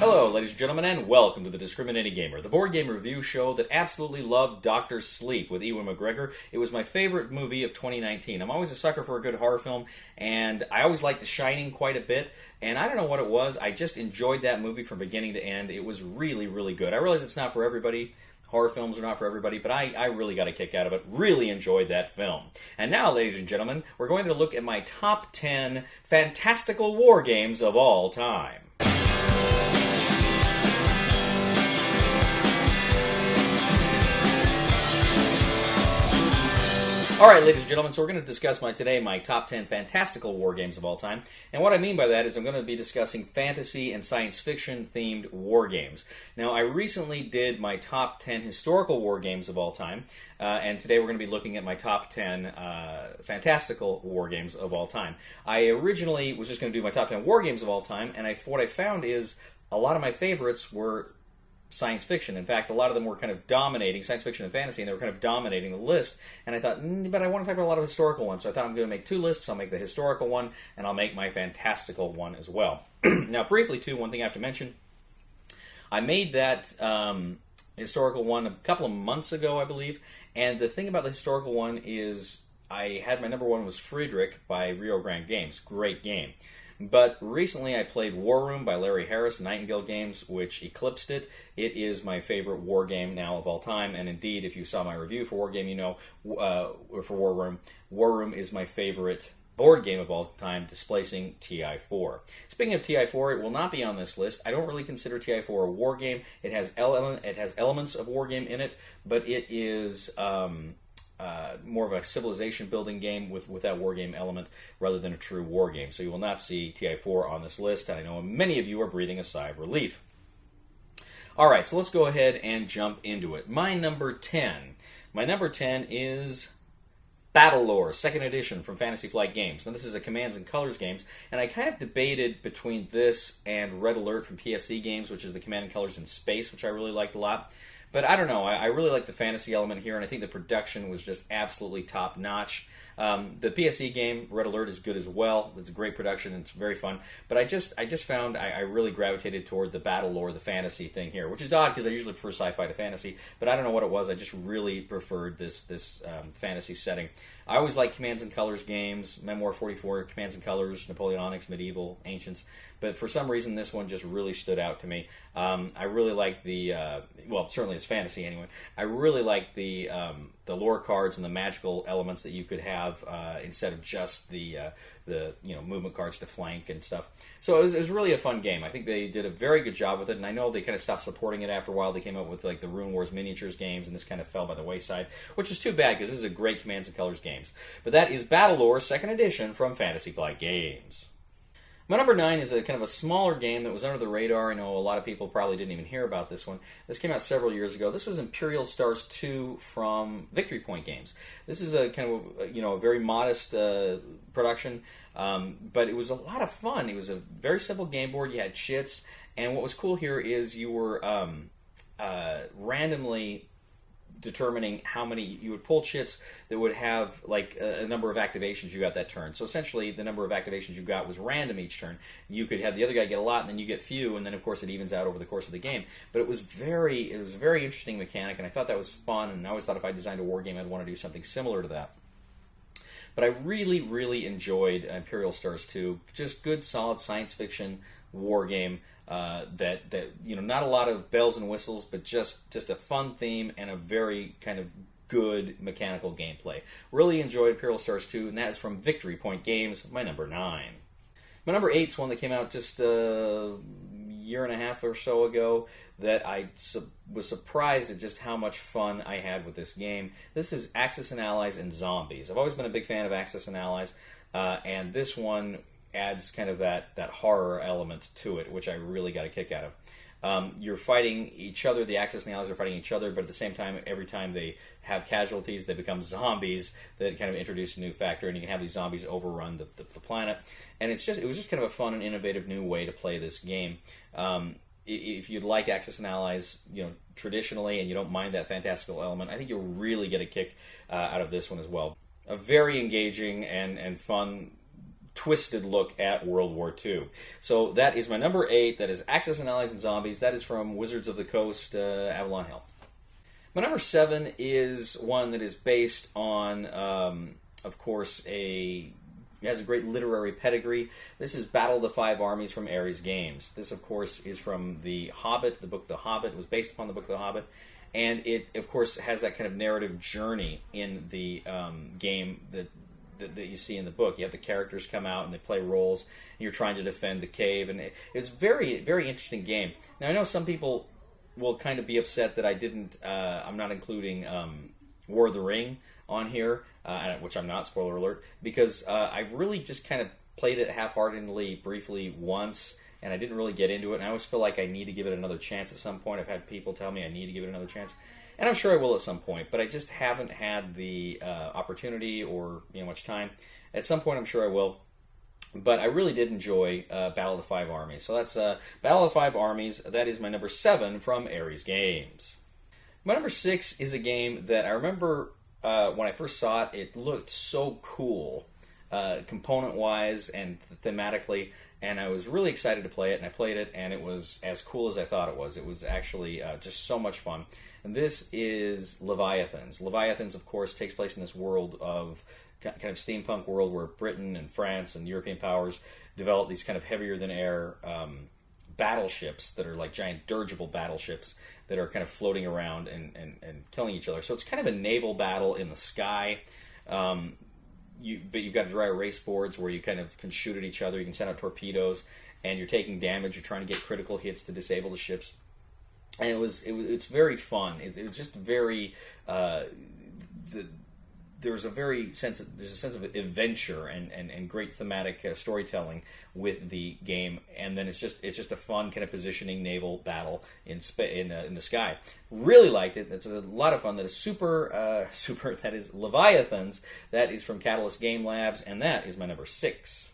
Hello, ladies and gentlemen, and welcome to The Discriminating Gamer, the board game review show that absolutely loved Dr. Sleep with Ewan McGregor. It was my favorite movie of 2019. I'm always a sucker for a good horror film, and I always liked The Shining quite a bit, and I don't know what it was, I just enjoyed that movie from beginning to end. It was really, really good. I realize it's not for everybody. Horror films are not for everybody, but I really got a kick out of it. Really enjoyed that film. And now, ladies and gentlemen, we're going to look at my top 10 fantastical war games of all time. Alright, ladies and gentlemen, so we're going to discuss today my top 10 fantastical war games of all time. And what I mean by that is I'm going to be discussing fantasy and science fiction themed war games. Now, I recently did my top 10 historical war games of all time, and today we're going to be looking at my top 10 fantastical war games of all time. I originally was just going to do my top 10 war games of all time, and what I found is a lot of my favorites were science fiction. In fact, a lot of them were kind of dominating, science fiction and fantasy, and they were kind of dominating the list. And I thought, but I want to talk about a lot of historical ones. So I thought I'm going to make two lists. I'll make the historical one, and I'll make my fantastical one as well. Now, briefly, too, one thing I have to mention, I made that historical one a couple of months ago, I believe. And the thing about the historical one is I had my number one was Friedrich by Rio Grande Games. Great game. But recently I played War Room by Larry Harris, Nightingale Games, which eclipsed it. It is my favorite war game now of all time, and indeed, if you saw my review for War Game, you know, for War Room is my favorite board game of all time, displacing TI4. Speaking of TI4, it will not be on this list. I don't really consider TI4 a war game. It has elements of war game in it, but it is more of a civilization building game with that war game element rather than a true war game. So you will not see TI4 on this list. I know many of you are breathing a sigh of relief. Alright, so let's go ahead and jump into it. My number 10 is Battle Lore, 2nd edition from Fantasy Flight Games. Now this is a Commands and Colors games, and I kind of debated between this and Red Alert from PSC Games, which is the Command and Colors in Space, which I really liked a lot. But I don't know, I really like the fantasy element here, and I think the production was just absolutely top-notch. The PSE game, Red Alert, is good as well. It's a great production, and it's very fun. But I just found I really gravitated toward the battle lore, the fantasy thing here, which is odd because I usually prefer sci-fi to fantasy. But I don't know what it was. I just really preferred this fantasy setting. I always like Commands and Colors games, Memoir 44, Commands and Colors, Napoleonics, Medieval, Ancients. But for some reason, this one just really stood out to me. I really like the, well, certainly it's fantasy anyway. I really like the lore cards and the magical elements that you could have instead of just the movement cards to flank and stuff. So it was really a fun game. I think they did a very good job with it, and I know they kind of stopped supporting it after a while. They came up with like the Rune Wars miniatures games, and this kind of fell by the wayside, which is too bad because this is a great Commands and Colors games. But that is Battle Lore 2nd edition from Fantasy Flight Games. My number 9 is a kind of a smaller game that was under the radar. I know a lot of people probably didn't even hear about this one. This came out several years ago. This was Imperial Stars 2 from Victory Point Games. This is a kind of a very modest production, but it was a lot of fun. It was a very simple game board. You had chits, and what was cool here is you were randomly determining how many you would pull chits that would have like a number of activations you got that turn. So essentially the number of activations you got was random each turn. You could have the other guy get a lot and then you get few, and then of course it evens out over the course of the game. But it was a very interesting mechanic, and I thought that was fun, and I always thought if I designed a war game I'd want to do something similar to that. But I really enjoyed Imperial Stars 2. Just good solid science fiction war game. That not a lot of bells and whistles, but just a fun theme and a very kind of good mechanical gameplay. Really enjoyed Imperial Stars 2, and that is from Victory Point Games, my number 9. My number 8 is one that came out just a year and a half or so ago that I was surprised at just how much fun I had with this game. This is Axis and Allies and Zombies. I've always been a big fan of Axis and Allies, and this one adds kind of that horror element to it, which I really got a kick out of. You're fighting each other, the Axis and the Allies are fighting each other, but at the same time, every time they have casualties, they become zombies that kind of introduce a new factor, and you can have these zombies overrun the planet. And it was just kind of a fun and innovative new way to play this game. If you'd like Axis and Allies, traditionally, and you don't mind that fantastical element, I think you'll really get a kick out of this one as well. A very engaging and fun twisted look at World War II. So that is my number 8. That is Axis and Allies and Zombies. That is from Wizards of the Coast, Avalon Hill. My number 7 is one that is based on, of course, it has a great literary pedigree. This is Battle of the Five Armies from Armies Games. This, of course, is from The Hobbit, the book The Hobbit. It was based upon the book The Hobbit. And it, of course, has that kind of narrative journey in the game that you see in the book. You have the characters come out and they play roles, and you're trying to defend the cave. And it's very, very interesting game. Now, I know some people will kind of be upset that I'm not including War of the Ring on here, which I'm not, spoiler alert, because I really just kind of played it half-heartedly, briefly, once, and I didn't really get into it, and I always feel like I need to give it another chance at some point. I've had people tell me I need to give it another chance, and I'm sure I will at some point, but I just haven't had the opportunity or much time. At some point, I'm sure I will. But I really did enjoy Battle of the Five Armies. So that's Battle of the Five Armies. That is my number 7 from Armies Games. My number 6 is a game that I remember when I first saw it, it looked so cool, component-wise and thematically, and I was really excited to play it, and I played it, and it was as cool as I thought it was. It was actually just so much fun. And this is Leviathans. Leviathans, of course, takes place in this world of kind of steampunk world where Britain and France and European powers develop these kind of heavier-than-air battleships that are like giant dirigible battleships that are kind of floating around and killing each other. So it's kind of a naval battle in the sky. But you've got dry erase boards where you kind of can shoot at each other. You can send out torpedoes, and you're taking damage. You're trying to get critical hits to disable the ships. And it's very fun. It was just very there's a sense of adventure and great thematic storytelling with the game, and then it's just a fun kind of positioning naval battle in the sky. Really liked it. It's a lot of fun. That is super. That is Leviathans. That is from Catalyst Game Labs, and that is my number 6.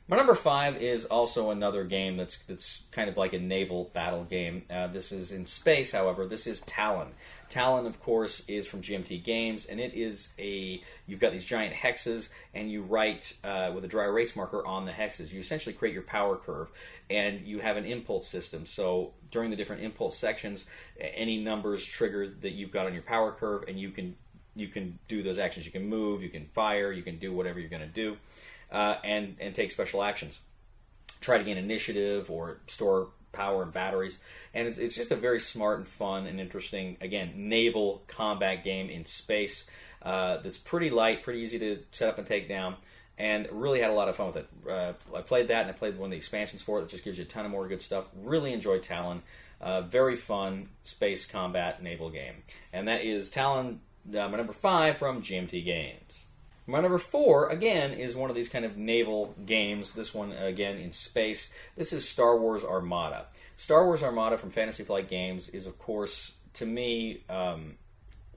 My number 5 is also another game that's kind of like a naval battle game. This is in space, however. This is Talon. Talon, of course, is from GMT Games, and it is you've got these giant hexes, and you write with a dry erase marker on the hexes. You essentially create your power curve, and you have an impulse system. So during the different impulse sections, any numbers trigger that you've got on your power curve, and you can do those actions. You can move, you can fire, you can do whatever you're going to do. And take special actions. Try to gain initiative or store power and batteries. And it's just a very smart and fun and interesting, again, naval combat game in space that's pretty light, pretty easy to set up and take down, and really had a lot of fun with it. I played that, and I played one of the expansions for it that just gives you a ton of more good stuff. Really enjoyed Talon. Very fun space combat naval game. And that is Talon, my number 5 from GMT Games. My number 4, again, is one of these kind of naval games. This one, again, in space. This is Star Wars Armada. Star Wars Armada from Fantasy Flight Games is, of course, to me,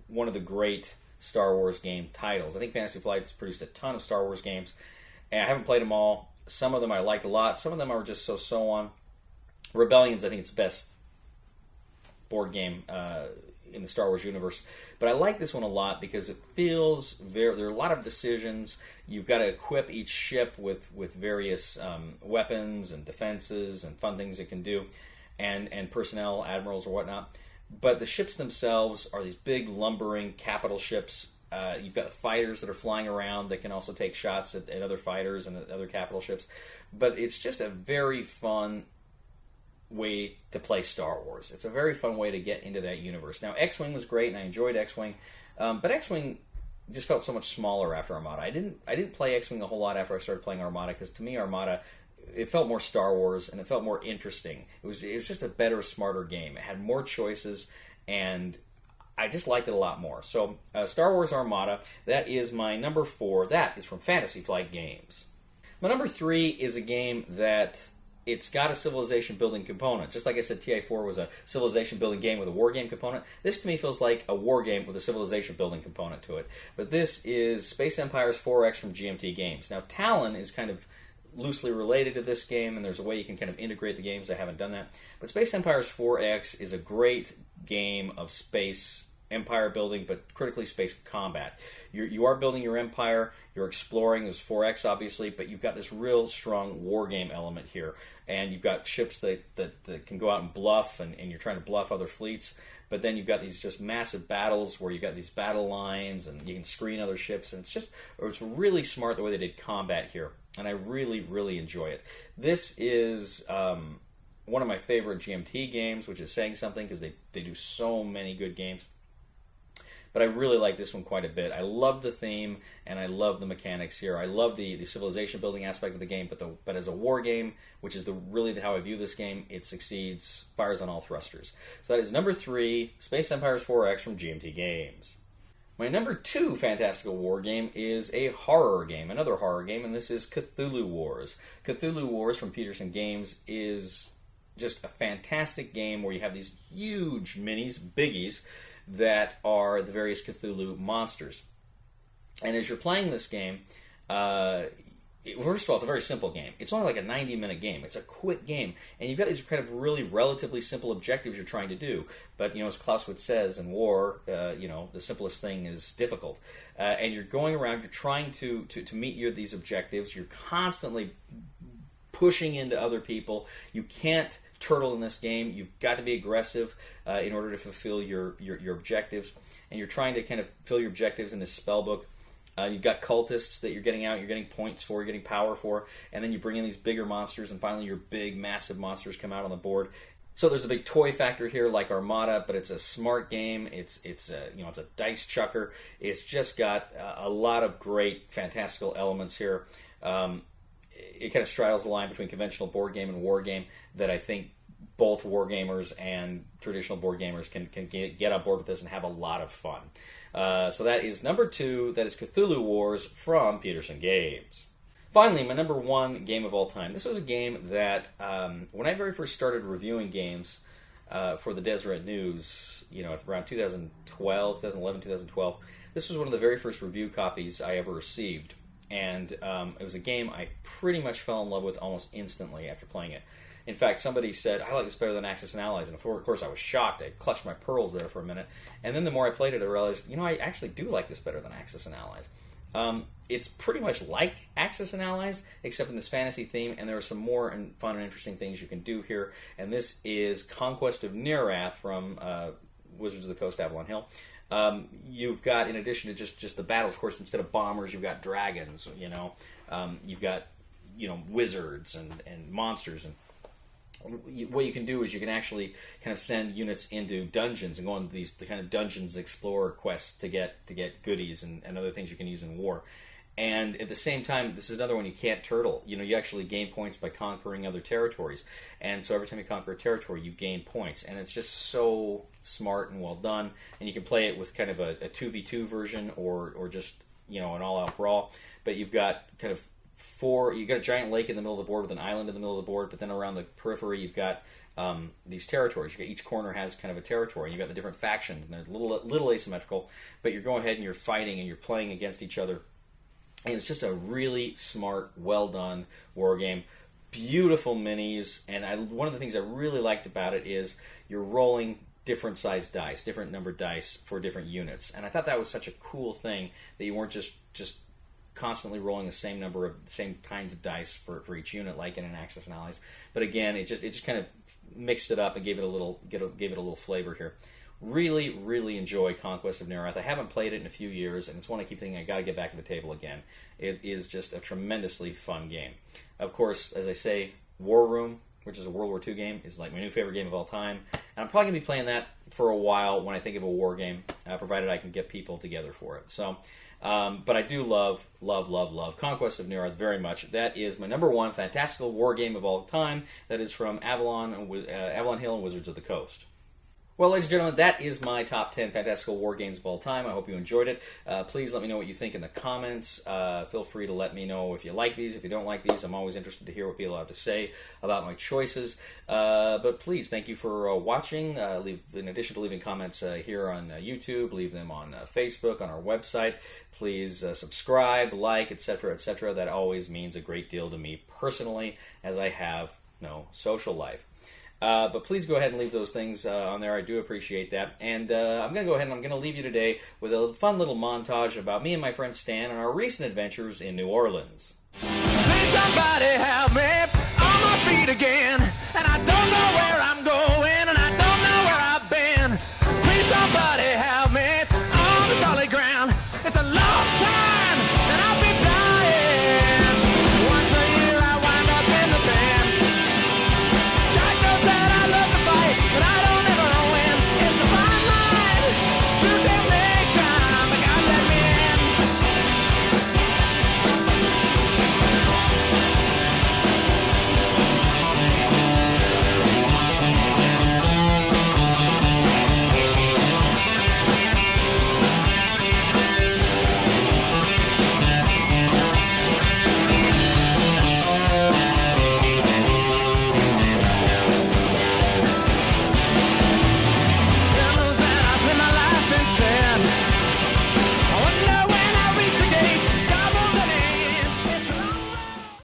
one of the great Star Wars game titles. I think Fantasy Flight's produced a ton of Star Wars games, and I haven't played them all. Some of them I liked a lot. Some of them are just so on. Rebellions, I think it's the best board game in the Star Wars universe. But I like this one a lot because it feels there are a lot of decisions. You've got to equip each ship with various weapons and defenses and fun things it can do, and personnel, admirals or whatnot. But the ships themselves are these big, lumbering capital ships. You've got fighters that are flying around that can also take shots at other fighters and at other capital ships. But it's just a very fun way to play Star Wars. It's a very fun way to get into that universe. Now, X-Wing was great, and I enjoyed X-Wing, but X-Wing just felt so much smaller after Armada. I didn't play X-Wing a whole lot after I started playing Armada, because to me, Armada, it felt more Star Wars, and it felt more interesting. It was just a better, smarter game. It had more choices, and I just liked it a lot more. So, Star Wars Armada, that is my number 4. That is from Fantasy Flight Games. My number 3 is a game that it's got a civilization building component. Just like I said, TI4 was a civilization building game with a war game component. This to me feels like a war game with a civilization building component to it. But this is Space Empires 4X from GMT Games. Now, Talon is kind of loosely related to this game, and there's a way you can kind of integrate the games. I haven't done that. But Space Empires 4X is a great game of space empire building, but critically spaced combat. You are building your empire, you're exploring, there's 4X obviously, but you've got this real strong war game element here. And you've got ships that can go out and bluff, and you're trying to bluff other fleets. But then you've got these just massive battles where you've got these battle lines, and you can screen other ships. And it's really smart the way they did combat here. And I really, really enjoy it. This is one of my favorite GMT games, which is saying something because they do so many good games. But I really like this one quite a bit. I love the theme, and I love the mechanics here. I love the civilization building aspect of the game, but as a war game, which is really how I view this game, it succeeds, fires on all thrusters. So that is number 3, Space Empires 4X from GMT Games. My number 2 Fantastical war game is a horror game, another horror game, and this is Cthulhu Wars. Cthulhu Wars from Peterson Games is just a fantastic game where you have these huge minis, biggies, that are the various Cthulhu monsters. And as you're playing this game, first of all, it's a very simple game. It's only like a 90-minute game. It's a quick game. And you've got these kind of really relatively simple objectives you're trying to do. But, as Clausewitz says in war, the simplest thing is difficult. And you're going around, you're trying to meet these objectives. You're constantly pushing into other people. You can't turtle in this game. You've got to be aggressive in order to fulfill your objectives, and you're trying to kind of fill your objectives in this spellbook. You've got cultists that you're getting out, you're getting points for, you're getting power for, and then you bring in these bigger monsters, and finally your big, massive monsters come out on the board. So there's a big toy factor here, like Armada, but it's a smart game. It's a dice chucker. It's just got a lot of great fantastical elements here. It kind of straddles the line between conventional board game and war game that I think both war gamers and traditional board gamers can get on board with this and have a lot of fun. So that is number 2. That is Cthulhu Wars from Peterson Games. Finally, my number 1 game of all time. This was a game that when I very first started reviewing games for the Deseret News, around 2011, 2012, this was one of the very first review copies I ever received. And it was a game I pretty much fell in love with almost instantly after playing it. In fact, somebody said, I like this better than Axis and Allies. And of course, I was shocked. I clutched my pearls there for a minute. And then the more I played it, I realized, I actually do like this better than Axis and Allies. It's pretty much like Axis and Allies, except in this fantasy theme. And there are some more fun and interesting things you can do here. And this is Conquest of Nearath from Wizards of the Coast, Avalon Hill. You've got, in addition to just the battles, of course, instead of bombers, you've got dragons, you've got, wizards and monsters. And what you can do is you can actually kind of send units into dungeons and go on the kind of dungeons explorer quests to get goodies and other things you can use in war. And at the same time, this is another one you can't turtle. You actually gain points by conquering other territories. And so every time you conquer a territory, you gain points. And it's just so smart and well done. And you can play it with kind of a 2v2 version or just, an all-out brawl. But you've got kind of you've got a giant lake in the middle of the board with an island in the middle of the board. But then around the periphery, you've got these territories. Each corner has kind of a territory. You've got the different factions. And they're little asymmetrical. But you're going ahead and you're fighting and you're playing against each other. And it's just a really smart, well-done war game. Beautiful minis. And one of the things I really liked about it is you're rolling different sized dice, different numbered dice for different units. And I thought that was such a cool thing that you weren't just constantly rolling the same kinds of dice for each unit, like in an Axis and Allies. But again, it just kind of mixed it up and gave it a little flavor here. Really, really enjoy Conquest of Nearath. I haven't played it in a few years, and it's one I keep thinking I got to get back to the table again. It is just a tremendously fun game. Of course, as I say, War Room, which is a World War II game, is like my new favorite game of all time. And I'm probably going to be playing that for a while when I think of a war game, provided I can get people together for it. So, but I do love Conquest of Nearath very much. That is my number 1 fantastical war game of all time. That is from Avalon Hill and Wizards of the Coast. Well, ladies and gentlemen, that is my top 10 fantastical war games of all time. I hope you enjoyed it. Please let me know what you think in the comments. Feel free to let me know if you like these, if you don't like these. I'm always interested to hear what people have to say about my choices. But please, thank you for watching. In addition to leaving comments here on YouTube, leave them on Facebook, on our website. Please subscribe, like, etc., etc. That always means a great deal to me personally, as I have no social life. But please go ahead and leave those things on there. I do appreciate that. And I'm going to go ahead and I'm going to leave you today with a fun little montage about me and my friend Stan and our recent adventures in New Orleans. Please somebody help me.